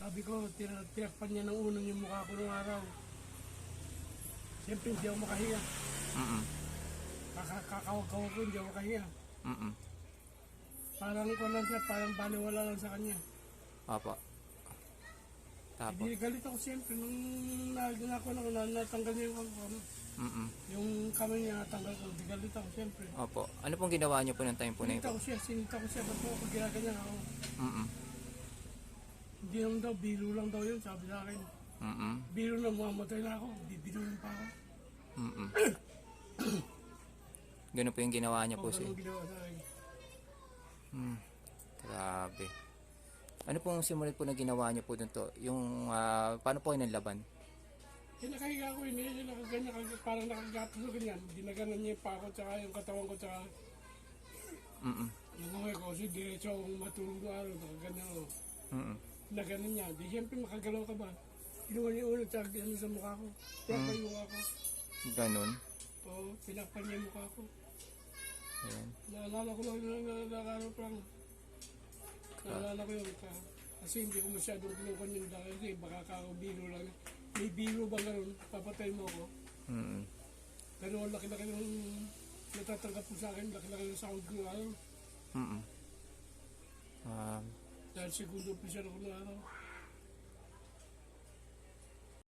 Sabi ko, tinakpan niya ng unang yung mukha ko nung araw. Siyempre, hindi ako makahinga. Kakawag-kawag ko, hindi ako makahinga. Parang ko lang siya, parang baliwala lang sa kanya. Opo. Tapos? Hindi galit ako siyempre, nung ginako na natanggal niya yung kamay niya natanggal ko, hindi galit ako siyempre. Opo. Ano pong ginawa niyo po ng time po na yun po? Sinita ko siya, ba't mo ako ginaganyan ako? Hindi lang daw, biro lang daw yun, sabi sa akin. Biro na, mamamatay na ako, bibiruin pa ako. Ganun po yung ginawa niya po siya. Ganun ginawa sa akin. Grabe. Ano pong simulat po na ginawa niyo po dun to? Yung, paano po kayo nanlaban? Nakahiga ko yun, nakaganyan, parang nakagato ganyan. Dinaganan niya pa ako, tsaka yung katawan ko, tsaka yung mga ko, kasi diretso akong matulog na araw, nakaganyan ako. Naganan niya, di siyempre makagalaw ka ba? Inuwan niya ulo, tsaka ano sa mukha ko. Pinakpan yung mukha ko. Ganun? Oo, pinakpan niya yung mukha ko. Ayan. Naalala ko lang lang. Naalala ko yun. Kasi hindi ko masyadong kinukuha yung dahil kasi baka kakabiro lang. May biro ba gano'n, papatay mo ako. Pero laki-laki nung natatanggap po sa akin, laki-laki nung sound ko na araw. Dahil segundo official ako na araw.